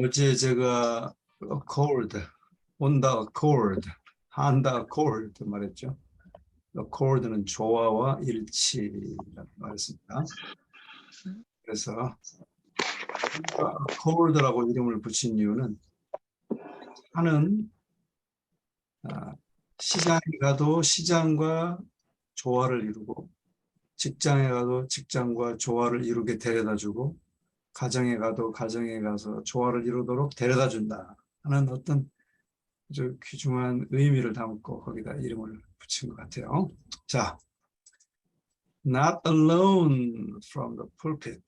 어제 제가 accord, on the accord, on the accord 말했죠. accord는 조화와 일치라고 말했습니다. 그래서 accord라고 이름을 붙인 이유는 하는 시장에 가도 시장과 조화를 이루고 직장에 가도 직장과 조화를 이루게 데려다주고 가정에 가도 가정에 가서 조화를 이루도록 데려다준다 하는 어떤 아주 귀중한 의미를 담고 거기다 이름을 붙인 것 같아요. 자, not alone from the pulpit.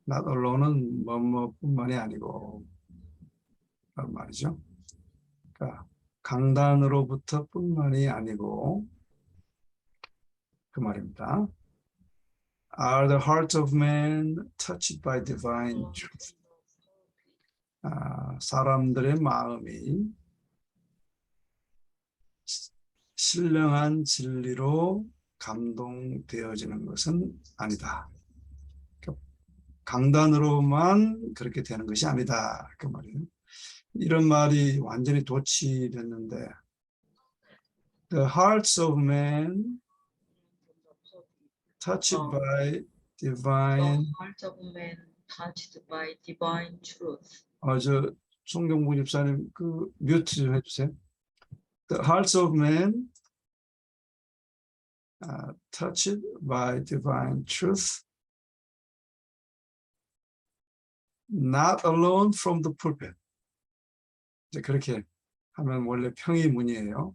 not alone은 뭐뭐뿐만이 아니고 그런 말이죠. 그러니까 강단으로부터 뿐만이 아니고 그 말입니다. Are the hearts of men touched by divine truth? 사람들의 마음이 신령한 진리로 감동되어지는 것은 아니다. 강단으로만 그렇게 되는 것이 아니다. 그 말이에요. 이런 말이 완전히 도치됐는데 The hearts of men touched by divine truth. 저 송경구 집사님 그 뮤트 좀 해주세요. The hearts of men touched by divine truth, not alone from the pulpit. 이제 그렇게 하면 원래 평의문이에요.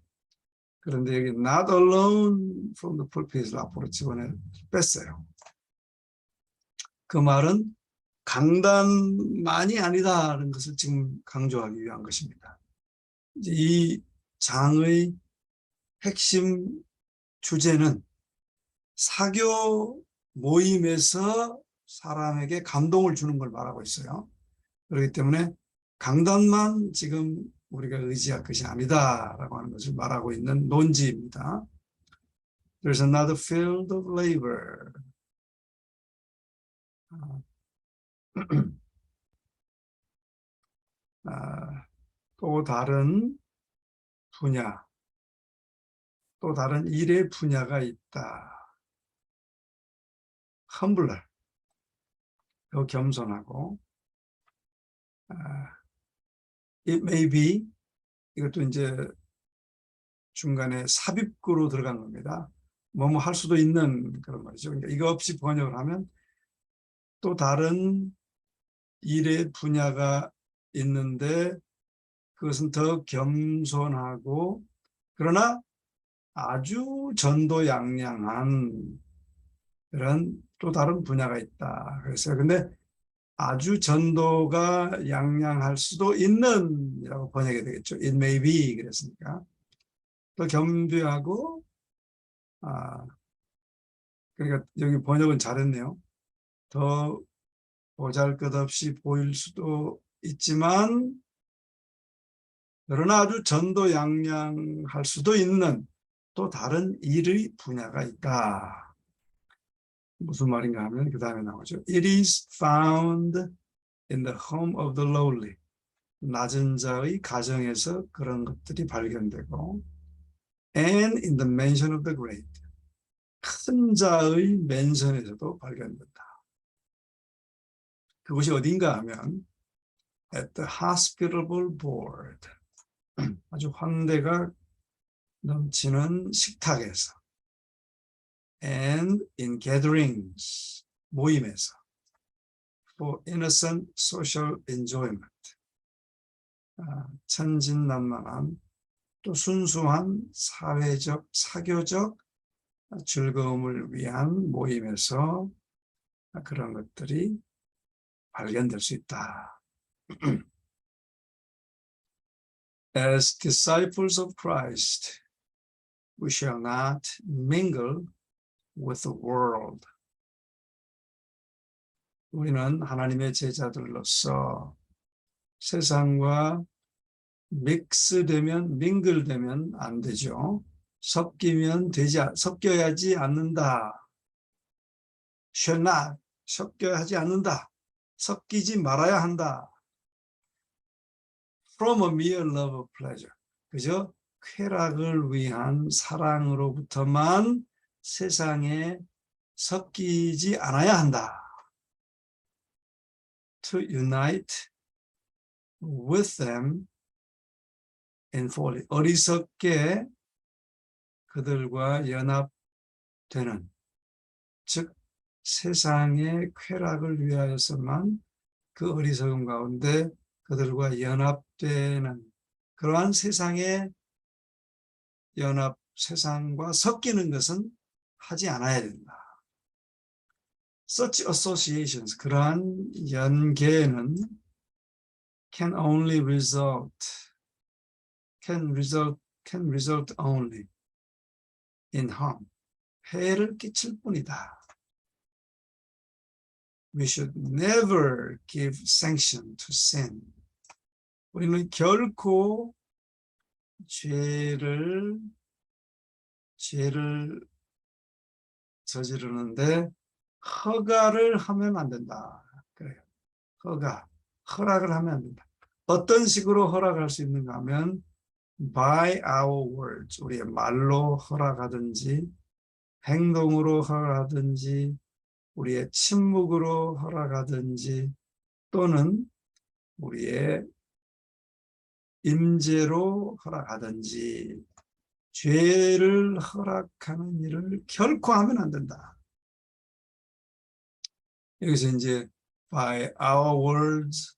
그런데 여기 not alone from the pulpit을 앞으로 집어내 뺐어요. 그 말은 강단만이 아니다라는 것을 지금 강조하기 위한 것입니다. 이 장의 핵심 주제는 사교 모임에서 사람에게 감동을 주는 걸 말하고 있어요. 그렇기 때문에 강단만 지금 우리가 의지할 것이 아니다라고 하는 것을 말하고 있는 논지입니다. There's another field of labor. 또 다른 분야, 또 다른 일의 분야가 있다. humbler, 더 겸손하고 it may be, 이것도 이제 중간에 삽입구로 들어간 겁니다. 뭐뭐 할 수도 있는 그런 말이죠. 그러니까 이거 없이 번역을 하면 또 다른 일의 분야가 있는데 그것은 더 겸손하고 그러나 아주 전도양양한 그런 또 다른 분야가 있다. 그래서 근데 아주 전도가 양양할 수도 있는 이라고 번역이 되겠죠. It may be 그랬으니까 더 겸비하고 그러니까 여기 번역은 잘했네요. 더 보잘것없이 보일 수도 있지만 그러나 아주 전도양양할 수도 있는 또 다른 일의 분야가 있다. 무슨 말인가 하면 그 다음에 나오죠. It is found in the home of the lowly. 낮은 자의 가정에서 그런 것들이 발견되고 and in the mansion of the great. 큰 자의 맨션에서도 발견된다. 그것이 어딘가 하면 at the hospitable board. 아주 환대가 넘치는 식탁에서 and in gatherings, 모임에서 for innocent social enjoyment, 천진난만한 또 순수한 사회적, 사교적 즐거움을 위한 모임에서 그런 것들이 발견될 수 있다. As disciples of Christ, we shall not mingle with the world. 우리는 하나님의 제자들로서 세상과 믹스되면, 밍글되면 안 되죠. 섞여야지 않는다. shall not, 섞여야 하지 않는다. 섞이지 말아야 한다. from a mere love of pleasure. 그저 쾌락을 위한 사랑으로부터만 세상에 섞이지 않아야 한다. To unite with them in folly. 어리석게 그들과 연합되는, 즉 세상의 쾌락을 위하여서만 그 어리석음 가운데 그들과 연합되는 그러한 세상의 연합, 세상과 섞이는 것은 하지 않아야 된다. Such associations, 그러한 연계는 can result only in harm. 해를 끼칠 뿐이다. We should never give sanction to sin. 우리는 결코 죄를 저지르는데 허가를 하면 안 된다. 그래요. 허락을 하면 안 된다. 어떤 식으로 허락할 수 있는가 하면 by our words, 우리의 말로 허락하든지 행동으로 허락하든지 우리의 침묵으로 허락하든지 또는 우리의 임재로 허락하든지 죄를 허락하는 일을 결코 하면 안 된다. 여기서 이제 by our words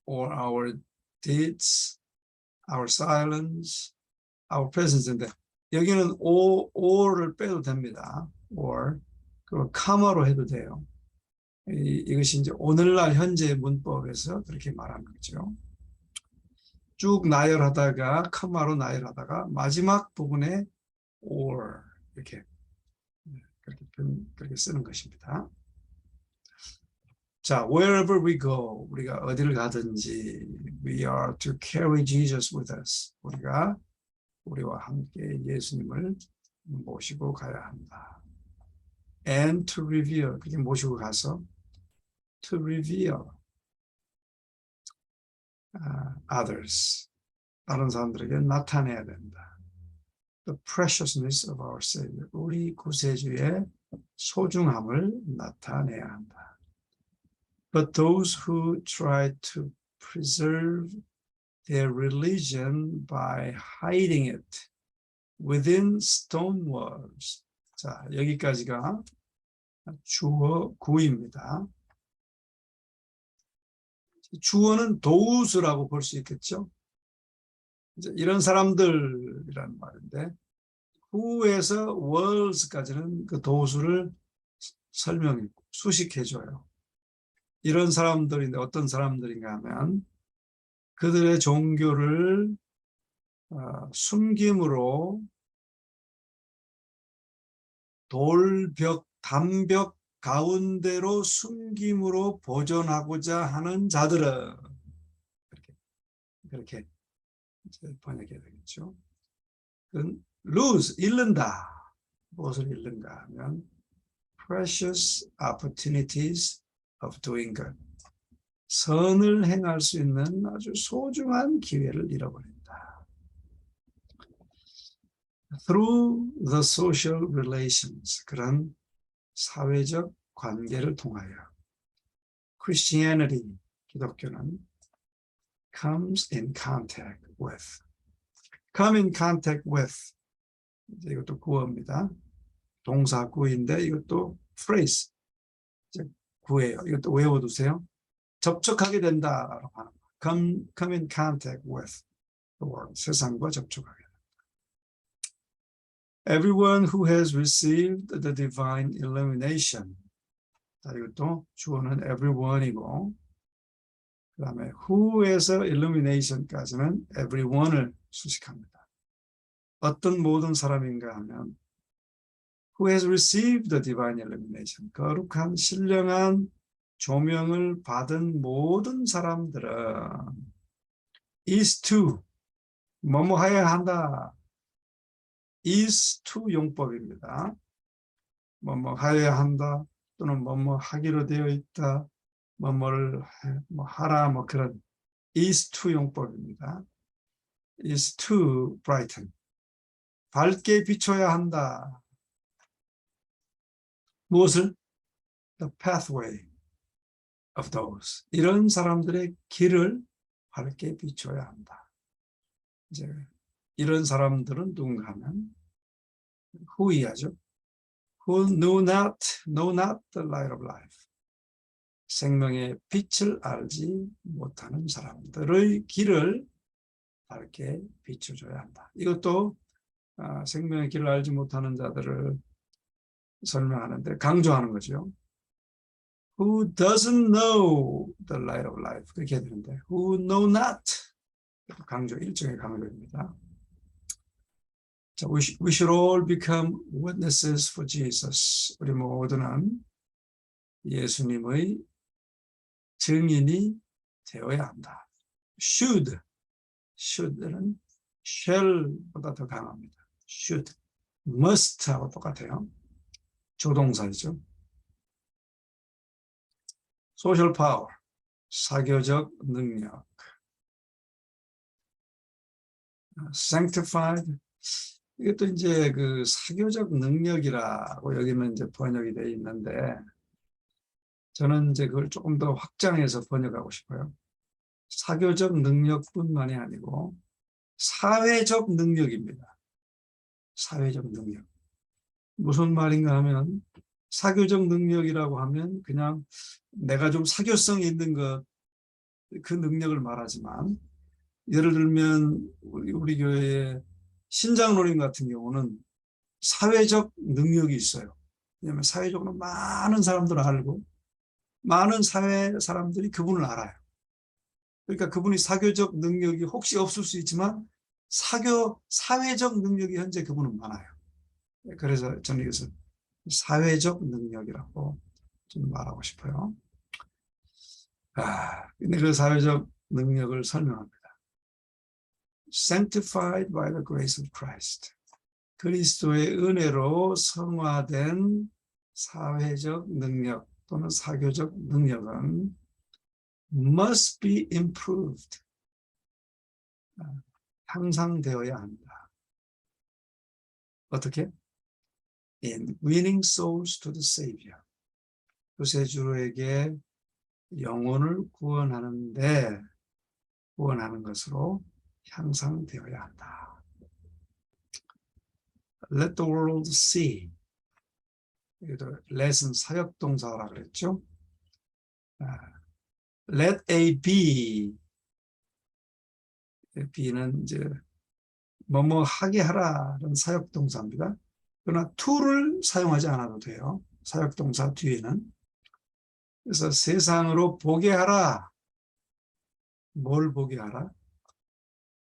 or our deeds, our silence, our presence인데 여기는 or를 빼도 됩니다. or 그리고 comma로 해도 돼요. 이것이 이제 오늘날 현재 문법에서 그렇게 말하는 거죠. 쭉 나열하다가 comma로 나열하다가 마지막 부분에 or 이렇게 그렇게 쓰는 것입니다. 자, wherever we go, 우리가 어디를 가든지 we are to carry Jesus with us. 우리와 함께 예수님을 모시고 가야 한다. And to reveal, 그렇게 모시고 가서 to reveal others, 다른 사람들에게 나타내야 된다. The preciousness of our Savior, 우리 구세주의 소중함을 나타내야 한다. But those who try to preserve their religion by hiding it within stone walls. 자, 여기까지가 주어 구입니다. 주어는 도우스라고 볼 수 있겠죠. 이제 이런 사람들이라는 말인데 who에서 walls까지는 그 도우스를 설명해 수식해줘요. 이런 사람들인데 어떤 사람들인가 하면 그들의 종교를 숨김으로 돌벽, 담벽 가운데로 숨김으로 보존하고자 하는 자들은 그렇게 번역해야 되겠죠. lose, 잃는다. 무엇을 잃는가 하면 precious opportunities of doing good. 선을 행할 수 있는 아주 소중한 기회를 잃어버린다. Through the social relations, 그런 사회적 관계를 통하여 Christianity, 기독교는 comes in contact with, come in contact with, 이것도 구어입니다. 동사 구인데 이것도 phrase, 구예요. 이것도 외워두세요. 접촉하게 된다라고 하는 거예요. come in contact with the world, 세상과 접촉하게 된다. Everyone who has received the divine illumination. 자, 이것도 주어는 everyone이고 그 다음에 who에서 illumination까지는 everyone을 수식합니다. 어떤 모든 사람인가 하면 who has received the divine illumination, 거룩한 신령한 조명을 받은 모든 사람들은 is to, 뭐뭐 해야 한다. is to 용법입니다. 뭐뭐 해야 한다 또는 뭐뭐 하기로 되어 있다, 뭐뭐를 하라, 뭐 그런 is to 용법입니다. is to brighten. 밝게 비춰야 한다. 무엇을? The pathway of those. 이런 사람들의 길을 밝게 비춰야 한다. 이제 이런 사람들은 누군가 하면 who이하죠. Who know not the light of life. 생명의 빛을 알지 못하는 사람들의 길을 밝게 비춰줘야 한다. 이것도 생명의 길을 알지 못하는 자들을 설명하는데 강조하는 거죠. Who doesn't know the light of life. 그렇게 해야 되는데 who know not. 강조, 일종의 강조입니다. 자, we should all become witnesses for Jesus. 우리 모두는 예수님의 증인이 되어야 한다. should는 shall보다 더 강합니다. should, must하고 똑같아요. 조동사이죠. social power, 사교적 능력. sanctified, 이것도 이제 그 사교적 능력이라고 여기는 이제 번역이 되어 있는데 저는 이제 그걸 조금 더 확장해서 번역하고 싶어요. 사교적 능력뿐만이 아니고 사회적 능력입니다. 사회적 능력. 무슨 말인가 하면 사교적 능력이라고 하면 그냥 내가 좀 사교성이 있는 것, 그 능력을 말하지만 예를 들면 우리 교회의 신장로님 같은 경우는 사회적 능력이 있어요. 왜냐하면 사회적으로 많은 사람들을 알고 많은 사회 사람들이 그분을 알아요. 그러니까 그분이 사교적 능력이 혹시 없을 수 있지만 사회적 능력이 현재 그분은 많아요. 그래서 저는 이것을 사회적 능력이라고 좀 말하고 싶어요. 근데 그 사회적 능력을 설명합니다. Sanctified by the grace of Christ. 그리스도의 은혜로 성화된 사회적 능력 또는 사교적 능력은 must be improved. 향상되어야 한다. 어떻게? In winning souls to the Savior. 구세주에게 영혼을 구원하는 것으로 향상되어야 한다. Let the world see. let은 사역동사라 그랬죠. Let A be. B는 이제 뭐뭐 하게 하라는 사역동사입니다. 그러나 to를 사용하지 않아도 돼요. 사역동사 뒤에는. 그래서 세상으로 보게 하라. 뭘 보게 하라?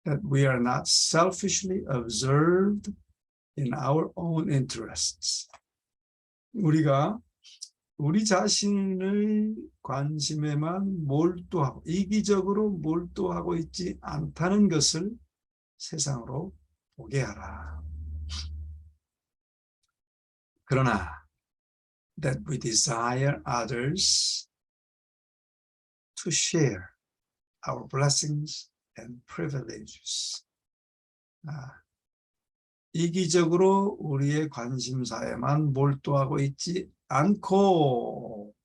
That we are not selfishly observed in our own interests. 우리가 우리 자신의 관심에만 몰두하고 이기적으로 몰두하고 있지 않다는 것을 세상으로 보게 하라. 그러나 that we desire others to share our blessings and privileges. 이기적으로 우리의 관심사에만 몰두하고 있지 않고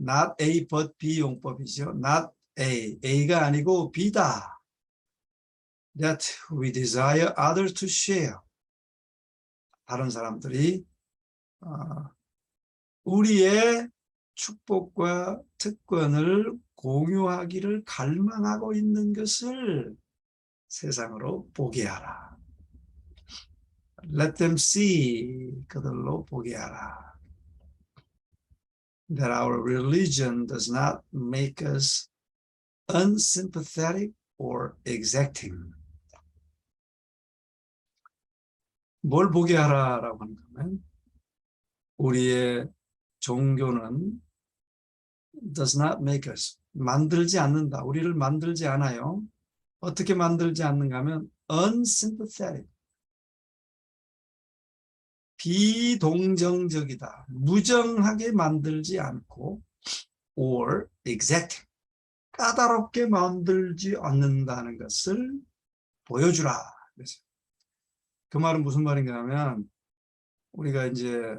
not A but B 용법이죠. not A가 아니고 B다. That we desire others to share. 다른 사람들이 우리의 축복과 특권을 공유하기를 갈망하고 있는 것을 세상으로 보게 하라. Let them see. 그들로 보게 하라. That our religion does not make us unsympathetic or exacting. 뭘 보게 하라라고 하는 거면 우리의 종교는 does not make us, 만들지 않는다. 우리를 만들지 않아요. 어떻게 만들지 않는가 하면 unsympathetic, 비동정적이다. 무정하게 만들지 않고 or exacting, 까다롭게 만들지 않는다는 것을 보여주라. 그래서 그 말은 무슨 말인가 하면 우리가 이제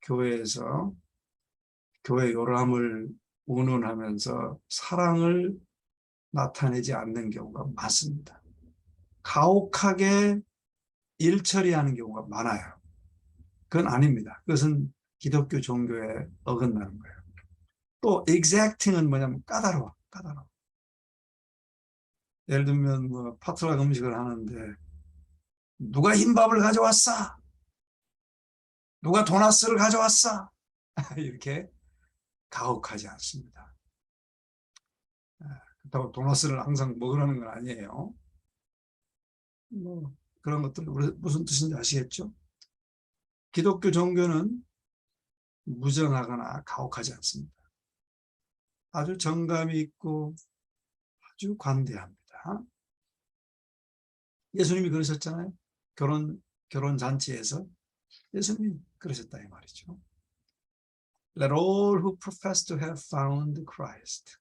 교회에서 교회 요람을 운운하면서 사랑을 나타내지 않는 경우가 많습니다. 가혹하게 일 처리하는 경우가 많아요. 그건 아닙니다. 그것은 기독교 종교에 어긋나는 거예요. 또 exacting은 뭐냐면 까다로워. 예를 들면 뭐 파트락 음식을 하는데 누가 흰밥을 가져왔어? 누가 도나스를 가져왔어? 이렇게 가혹하지 않습니다. 그렇다고 도나스를 항상 먹으라는 건 아니에요. 뭐 그런 것들 무슨 뜻인지 아시겠죠? 기독교 종교는 무정하거나 가혹하지 않습니다. 아주 정감이 있고 아주 관대합니다. 예수님이 그러셨잖아요. 결혼 잔치에서 예수님이 그러셨다 이 말이죠. Let all who profess to have found Christ.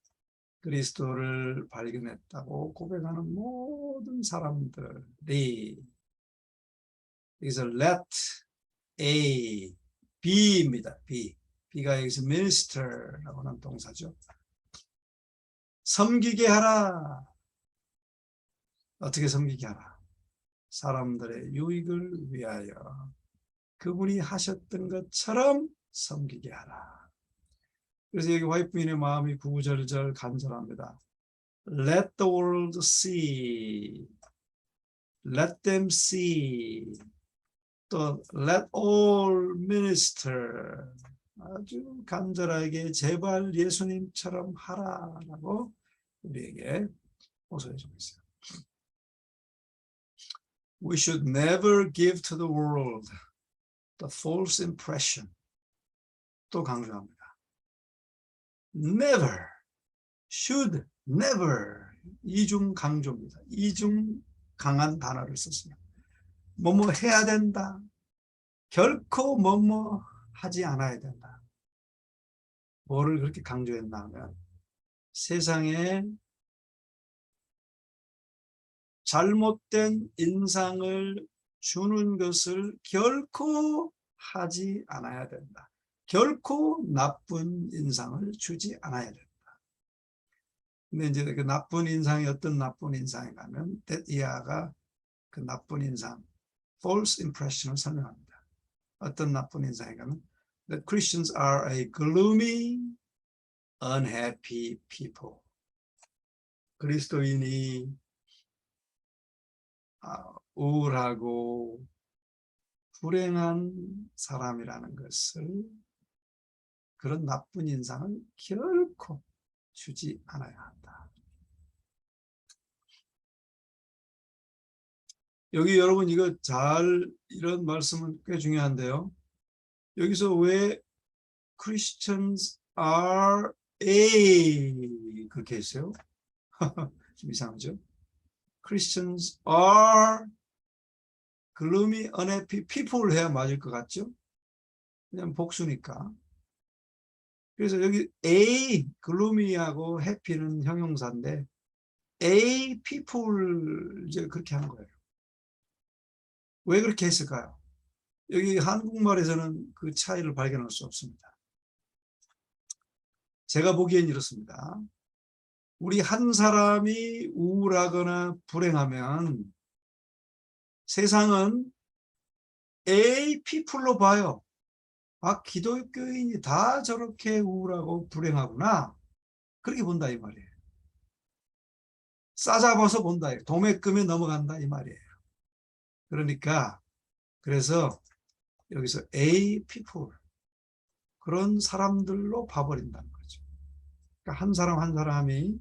그리스도를 발견했다고 고백하는 모든 사람들이 여기서 let A, B입니다. B. B가 여기서 minister라고 하는 동사죠. 섬기게 하라. 어떻게 섬기게 하라? 사람들의 유익을 위하여 그분이 하셨던 것처럼 섬기게 하라. 그래서 여기 와이프인의 마음이 구구절절 간절합니다. Let the world see. Let them see. 또 let all minister. 아주 간절하게 제발 예수님처럼 하라라고 우리에게 호소해 주고 있어요. We should never give to the world the false impression. 또 강조합니다. Never, should never. 이중 강조입니다. 이중 강한 단어를 썼습니다. 뭐뭐 해야 된다. 결코 뭐뭐 하지 않아야 된다. 뭐를 그렇게 강조했나 하면 세상에 잘못된 인상을 주는 것을 결코 하지 않아야 된다. 결코 나쁜 인상을 주지 않아야 된다. 근데 이제 그 나쁜 인상이 어떤 나쁜 인상인가 하면 이하가 그 나쁜 인상, false impression을 설명합니다. 어떤 나쁜 인상인가 하면 that Christians are a gloomy, unhappy people. 그리스도인이 우울하고 불행한 사람이라는 것을 그런 나쁜 인상을 결코 주지 않아야 한다. 여기 여러분 이거 이런 말씀은 꽤 중요한데요. 여기서 왜 Christians are a 그렇게 했어요? 좀 이상하죠? Christians are gloomy, unhappy people 해야 맞을 것 같죠? 그냥 복수니까. 그래서 여기 A, gloomy하고 happy는 형용사인데 A people 이제 그렇게 하는 거예요. 왜 그렇게 했을까요? 여기 한국말에서는 그 차이를 발견할 수 없습니다. 제가 보기엔 이렇습니다. 우리 한 사람이 우울하거나 불행하면 세상은 A people로 봐요. 아, 기독교인이 다 저렇게 우울하고 불행하구나. 그렇게 본다 이 말이에요. 싸잡아서 본다. 도매금에 넘어간다 이 말이에요. 그러니까 그래서 여기서 A people 그런 사람들로 봐버린다는 거죠. 그러니까 한 사람 한 사람이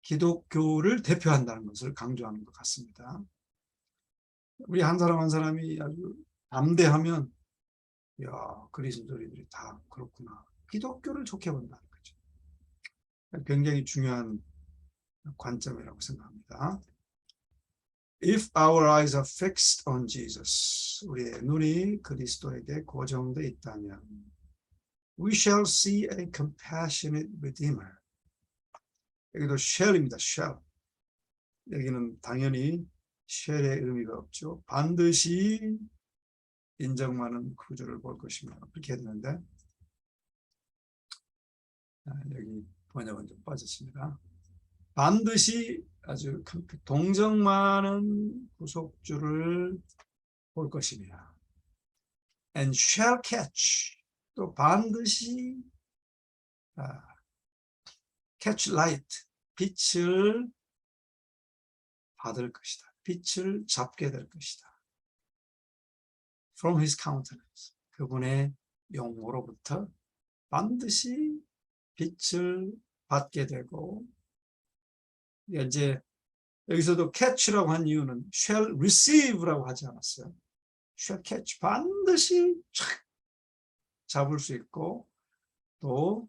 기독교를 대표한다는 것을 강조하는 것 같습니다. 우리 한 사람 한 사람이 아주 담대하면 야, 그리스도인들이 다 그렇구나. 기독교를 좋게 본다는 거죠. 굉장히 중요한 관점이라고 생각합니다. If our eyes are fixed on Jesus, 우리의 눈이 그리스도에게 고정되어 있다면 We shall see a compassionate redeemer. 여기도 shall입니다. shall. 여기는 당연히 shall의 의미가 없죠. 반드시 인정하는 구주를 볼 것이며 그렇게 했는데 여기 번역은 좀 빠졌습니다. 반드시 아주 동정 많은 구속주를 볼 것이며 and shall catch 또 반드시 catch light 빛을 받을 것이다. 빛을 잡게 될 것이다. From his countenance 그분의 용모로부터 반드시 빛을 받게 되고 이제 여기서도 catch라고 한 이유는 shall receive라고 하지 않았어요. shall catch 반드시 잡을 수 있고 또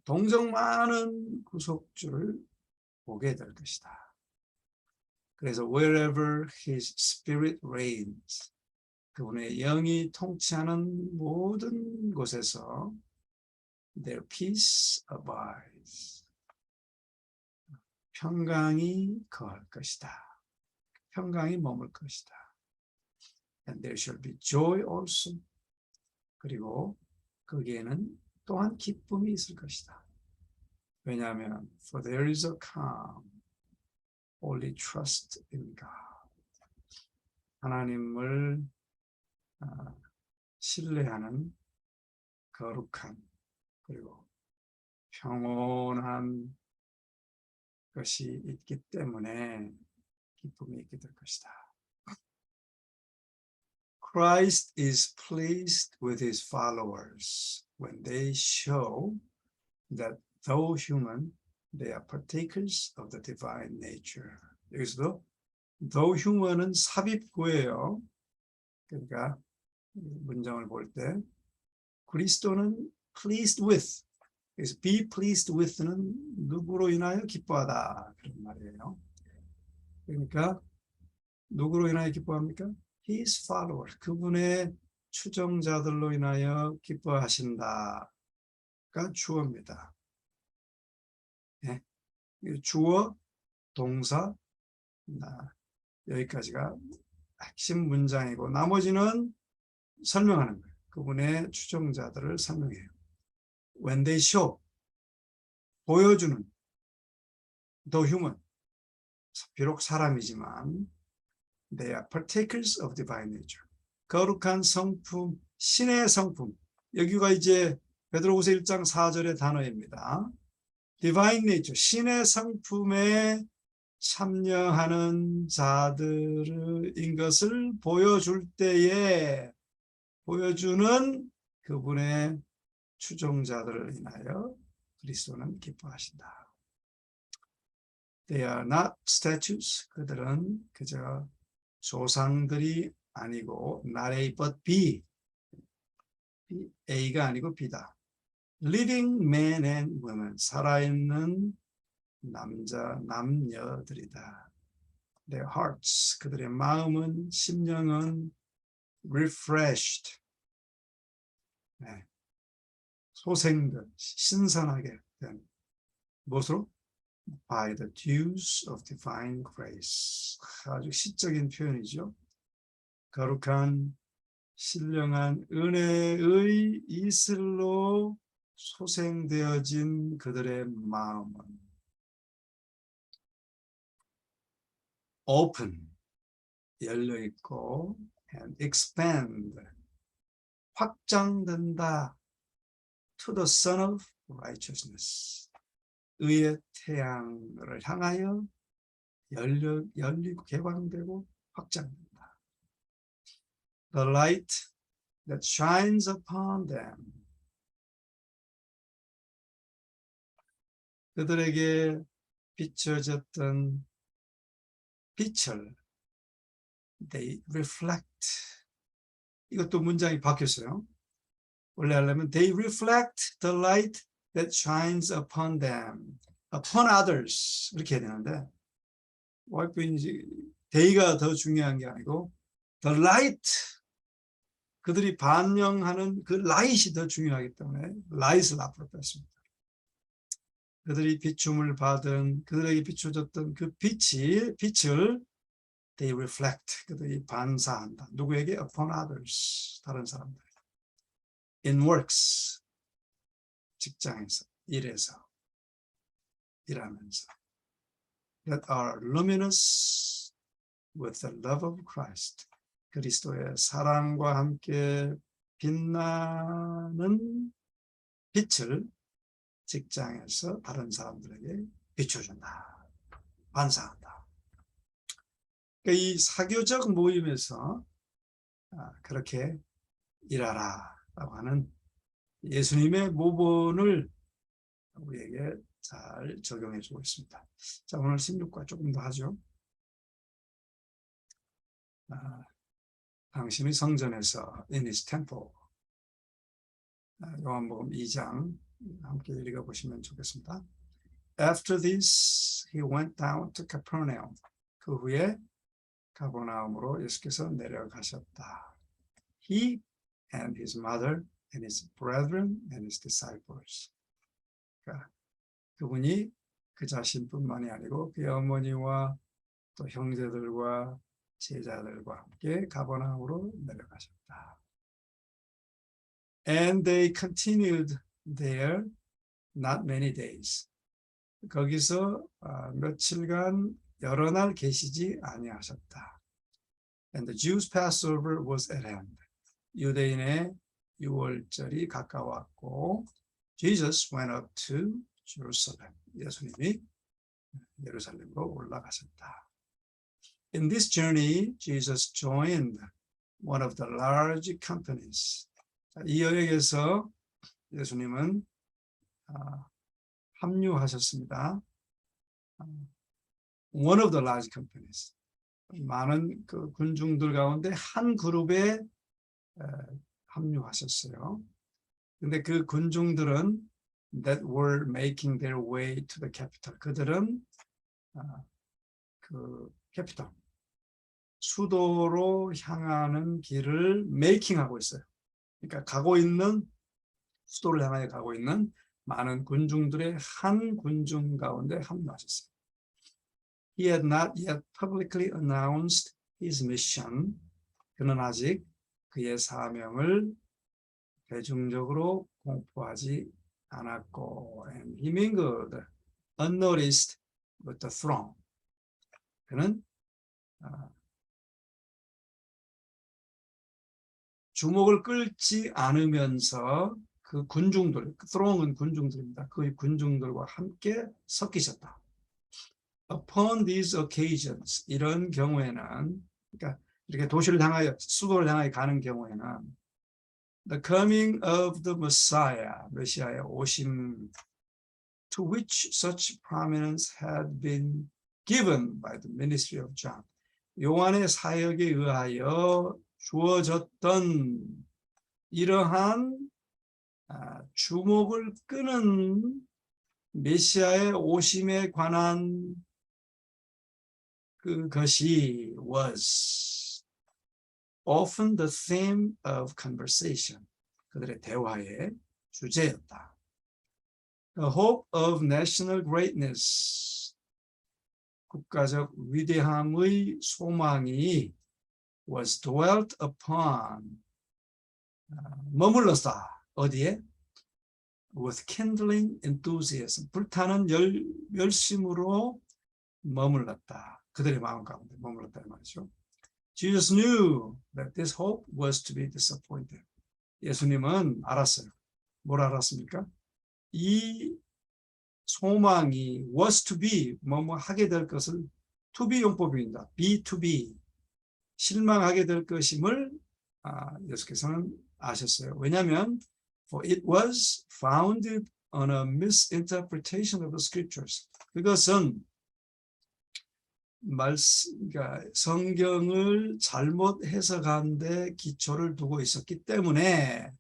동정 많은 구속주를 보게 될 것이다. 그래서 wherever his spirit reigns 그분의 영이 통치하는 모든 곳에서 their peace abides 평강이 거할 것이다. 평강이 머물 것이다. And there shall be joy also. 그리고 거기에는 또한 기쁨이 있을 것이다. 왜냐하면 for there is a calm, only trust in God. 하나님을 신뢰하는 거룩한 그리고 평온한 것이 있기 때문에 기쁨이 있게 될 것이다. Christ is pleased with his followers when they show that though human, they are partakers of the divine nature. 여기서도 though human은 삽입구예요. 그러니까 문장을 볼 때 그리스도는 pleased with 그래서 be pleased with는 누구로 인하여 기뻐하다 그런 말이에요. 그러니까 누구로 인하여 기뻐합니까? His followers 그분의 추종자들로 인하여 기뻐하신다가 주어입니다. 네. 주어, 동사 여기까지가 핵심 문장이고 나머지는 설명하는 거예요. 그분의 추종자들을 설명해요. When they show 보여주는 the human 비록 사람이지만 they are partakers of divine nature 거룩한 성품 신의 성품 여기가 이제 베드로후서 1장 4절의 단어입니다. divine nature 신의 성품에 참여하는 자들인 것을 보여줄 때에 보여주는 그분의 추종자들을 인하여 그리스도는 기뻐하신다. They are not statues. 그들은 그저 조상들이 아니고 not A but B. A가 아니고 B다. Living men and women. 살아있는 남녀들이다. Their hearts. 그들의 마음은 심령은 refreshed. 네. 소생된 신선하게 된 무엇으로? By the dews of divine grace. 아주 시적인 표현이죠. 거룩한 신령한 은혜의 이슬로 소생되어진 그들의 마음은 open 열려 있고 and expand 확장된다 to the Son of Righteousness 의의 태양을 향하여 열리고 개방되고 확장된다. The light that shines upon them 그들에게 비춰졌던 빛을 they reflect 이것도 문장이 바뀌었어요. 원래 하려면 they reflect the light that shines upon them, upon others 이렇게 해야 되는데 they가 더 중요한 게 아니고 the light 그들이 반영하는 그 라이트이 더 중요하기 때문에 라이트를 앞으로 뺐습니다. 그들이 비춤을 받은, 그들에게 비춰졌던 그 빛을 they reflect, 그들이 반사한다. 누구에게? upon others, 다른 사람들. in works, 직장에서, 일하면서 that are luminous with the love of Christ, 그리스도의 사랑과 함께 빛나는 빛을 직장에서 다른 사람들에게 비춰준다, 반사한다. 그러니까 이 사교적 모임에서 그렇게 일하라 라고 하는 예수님의 모본을 우리에게 잘 적용해 주고 있습니다. 자, 오늘 16과 조금 더 하죠. 당신의 성전에서 in his temple, 요한복음 2장 함께 읽어보시면 좋겠습니다. After this, he went down to Capernaum. 그 후에 가버나움으로 예수께서 내려가셨다. He and his mother and his brethren and his disciples. 그러니까 그분이 그 자신뿐만이 아니고 그의 어머니와 또 형제들과 제자들과 함께 가버나움으로 내려가셨다. And they continued there not many days. 거기서 며칠간 여러 날 계시지 아니하셨다. And the Jews' Passover was at hand. 유대인의 유월절이 가까웠고 Jesus went up to Jerusalem. 예수님이 예루살렘으로 올라가셨다. In this journey, Jesus joined one of the large companies. 이 여행에서 예수님은 합류하셨습니다. One of the large companies. 많은 그 군중들 가운데 한 그룹에 합류하셨어요. 근데 그 군중들은 that were making their way to the capital. 그들은 그 캐피털, 수도로 향하는 길을 메이킹하고 있어요. 그러니까 수도를 향하여 가고 있는 많은 군중들의 한 군중 가운데 합류하셨어요. He had not yet publicly announced his mission. 그는 아직 그의 사명을 대중적으로 공포하지 않았고, and he mingled unnoticed with the throng. 그는 주목을 끌지 않으면서 그 군중들, throng은 군중들입니다. 그 군중들과 함께 섞이셨다. Upon these occasions, 이런 경우에는, 그러니까 이렇게 도시를 향하여, 수도를 향하여 가는 경우에는 the coming of the Messiah, 메시아의 오심, to which such prominence had been given by the ministry of John. 요한의 사역에 의하여 주어졌던 이러한 주목을 끄는 메시아의 오심에 관한 그것이 was often the theme of conversation. 그들의 대화의 주제였다. The hope of national greatness. 국가적 위대함의 소망이 was dwelt upon. 머물렀다. 어디에? With kindling enthusiasm. 불타는 열심으로 머물렀다. 그들의 마음 가운데 머물렀다 이 말이죠. Jesus knew that this hope was to be disappointed. 예수님은 알았어요. 뭘 알았습니까? 이 소망이 was to be, 뭐뭐 하게 될 것을 to be 용법입니다. be to be, 실망하게 될 것임을 예수께서는 아셨어요. 왜냐하면 for it was founded on a misinterpretation of the scriptures. 그것은 그러니까 성경을 잘못 해석한 데 기초를 두고 있었기 때문에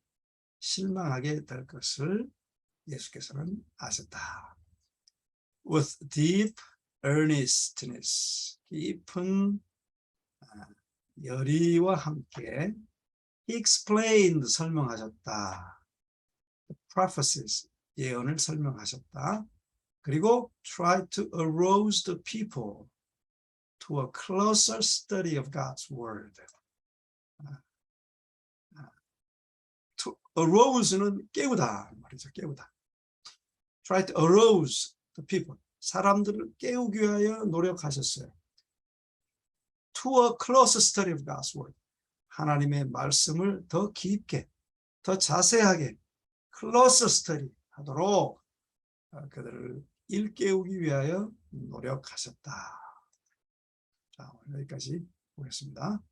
실망하게 될 것을 예수께서는 아셨다. With deep earnestness, 깊은 열의와 함께 He explained, 설명하셨다. Prophecies, 예언을 설명하셨다. 그리고 try to arouse the people to a closer study of God's word. To arouse는 깨우다 말이죠. 깨우다. Try to arouse the people. 사람들을 깨우기 위하여 노력하셨어요. To a closer study of God's word. 하나님의 말씀을 더 깊게, 더 자세하게 closer study 하도록 그들을 일깨우기 위하여 노력하셨다. 자, 오늘 여기까지 보겠습니다.